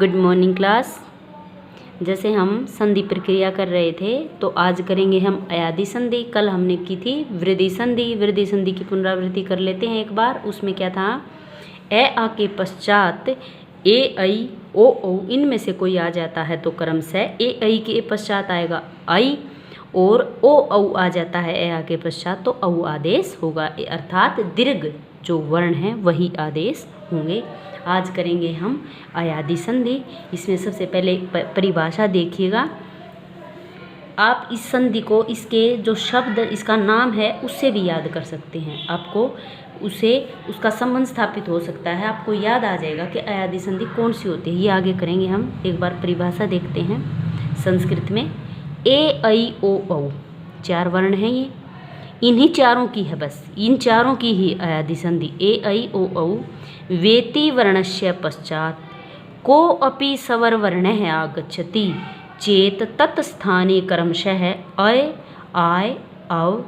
Good morning class. जैसे हम संधि प्रक्रिया कर रहे थे तो आज करेंगे हम अयादि संधि। कल हमने की थी वृद्धि संधि। वृद्धि संधि की पुनरावृत्ति कर लेते हैं एक बार। उसमें क्या था, ए आ के पश्चात ए आई ओ औ इनमें से कोई आ जाता है तो क्रमशः ए आई के पश्चात आएगा आई और ओ औ आ जाता है ए आ के पश्चात तो औ आदेश होगा, अर्थात दीर्घ जो वर्ण हैं वही आदेश होंगे। आज करेंगे हम अयादि संधि। इसमें सबसे पहले परिभाषा देखिएगा। आप इस संधि को इसके जो शब्द इसका नाम है उससे भी याद कर सकते हैं। आपको उसका संबंध स्थापित हो सकता है, आपको याद आ जाएगा कि अयादि संधि कौन सी होती है। ये आगे करेंगे हम। एक बार परिभाषा देखते हैं संस्कृत में। ए आई ओ औ 4 वर्ण हैं, ये इन्हीं चारों की है, बस इन चारों की ही अयादि संधि। ए आई ओ औ वेति वर्णस्य पश्चात को अपि सवर वर्णः आगच्छति चेत तत्स्थाने क्रमशः अय आय औ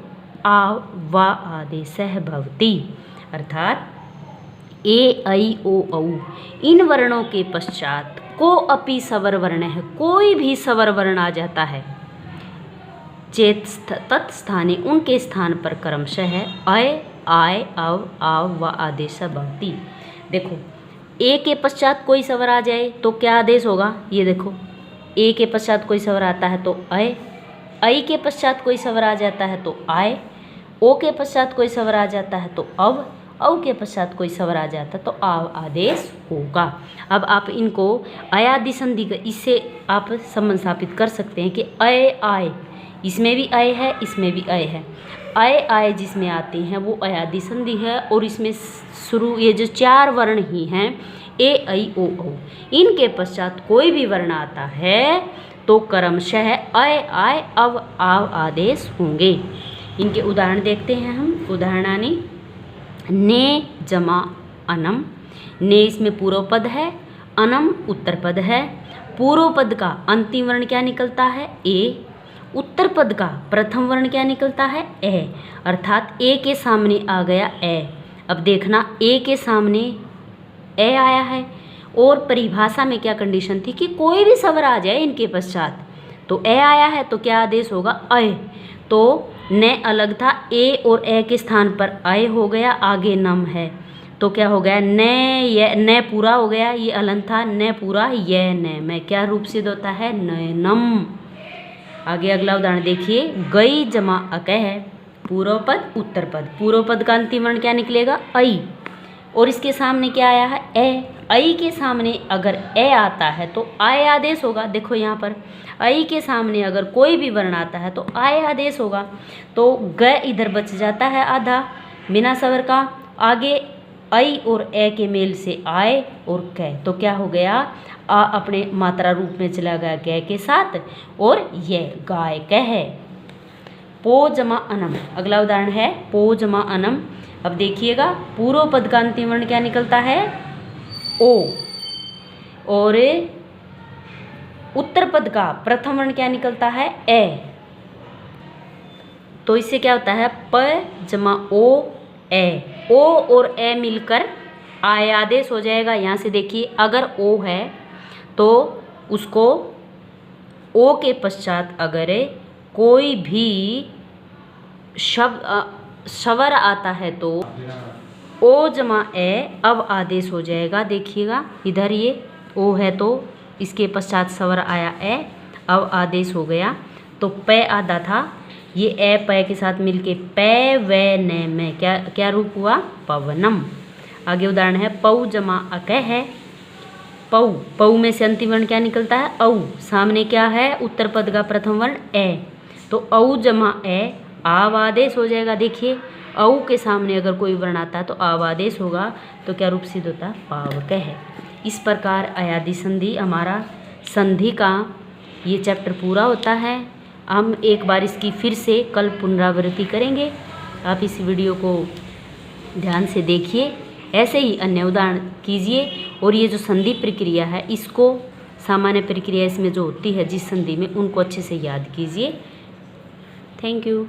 आव वा आदेशः भवति। अर्थात ए आई ओ औ इन वर्णों के पश्चात को अपि सवर वर्णः कोई भी सवर वर्ण आ जाता है, चेत तत्स्थाने उनके स्थान पर क्रमशः अय आय अव आव व आदेश भवति। देखो, ए के पश्चात कोई स्वर आ जाए तो क्या आदेश होगा। ये देखो, ए के पश्चात कोई स्वर आता है तो अय, आई के पश्चात कोई स्वर आ जाता है तो आय, ओ के पश्चात कोई स्वर आ जाता है तो अव, औ के पश्चात कोई स्वर आ जाता है तो आव आदेश होगा। अब आप इनको अयादि संधि का इससे आप संबंध स्थापित कर सकते हैं कि अय आय, इसमें भी अय है, इसमें भी अय है। अय आय जिसमें आते हैं वो अयादि संधि है और इसमें शुरू ये जो 4 वर्ण ही हैं ए आई ओ औ, इनके पश्चात कोई भी वर्ण आता है तो क्रमशः अय आय अव आव आदेश होंगे। इनके उदाहरण देखते हैं हम। उदाहरणानि ने जमा अनम। ने इसमें पूर्व पद है, अनम उत्तर पद है। पूर्व पद का अंतिम वर्ण क्या निकलता है, ए। उत्तर पद का प्रथम वर्ण क्या निकलता है, ए। अर्थात ए के सामने आ गया ए। अब देखना, ए के सामने ए आया है और परिभाषा में क्या कंडीशन थी कि कोई भी स्वर आ जाए इनके पश्चात तो ए आया है तो क्या आदेश होगा, अय। तो न अलग था, ए और ए के स्थान पर अय हो गया, आगे नम है तो क्या हो गया, न पूरा हो गया, ये अलंत था, न पूरा ये न में क्या रूप सिद्ध होता है, नयनम। आगे अगला उदाहरण देखिए। गई जमा अकह। पूर्व पद उत्तर पद। पूर्व पद का अंतिम वर्ण क्या निकलेगा, आई और इसके सामने क्या आया है, ए। आई के सामने अगर ए आता है तो आय आदेश होगा। देखो यहाँ पर आई के सामने अगर कोई भी वर्ण आता है तो आय आदेश होगा। तो ग इधर बच जाता है आधा बिना स्वर का। आगे आई और ए के मेल से आय और क तो क्या हो गया, आ अपने मात्रा रूप में चला गया कै के साथ और यह गाय कह है। पो जमा अनम। अगला उदाहरण है पो जमा अनम। अब देखिएगा, पूर्व पद का अंतिम वर्ण क्या निकलता है, ओ और उत्तर पद का प्रथम वर्ण क्या निकलता है, ए। तो इससे क्या होता है, प जमा ओ ए। ओ और ए मिलकर आय आदेश हो जाएगा। यहाँ से देखिए, अगर ओ है तो उसको ओ के पश्चात अगर कोई भी शब्द स्वर आता है तो ओ जमा ए अब आदेश हो जाएगा। देखिएगा इधर ये ओ है तो इसके पश्चात स्वर आया ए, अब आदेश हो गया। तो पे आधा था, ये ए पै के साथ मिलके पै वे न में क्या रूप हुआ, पवनम। आगे उदाहरण है पौ जमा अकह है। पौ, पौ में से अंतिम वर्ण क्या निकलता है, औ। सामने क्या है, उत्तर पद का प्रथम वर्ण ए तो औ जमा ए आव आदेश हो जाएगा। देखिए, औ के सामने अगर कोई वर्ण आता है तो आव आदेश होगा तो क्या रूप सिद्ध होता है, पावक है। इस प्रकार अयादि संधि हमारा संधि का ये चैप्टर पूरा होता है। हम एक बार इसकी फिर से कल पुनरावृत्ति करेंगे। आप इस वीडियो को ध्यान से देखिए, ऐसे ही अन्य उदाहरण कीजिए और ये जो संधि प्रक्रिया है इसको, सामान्य प्रक्रिया इसमें जो होती है जिस संधि में, उनको अच्छे से याद कीजिए। Thank you.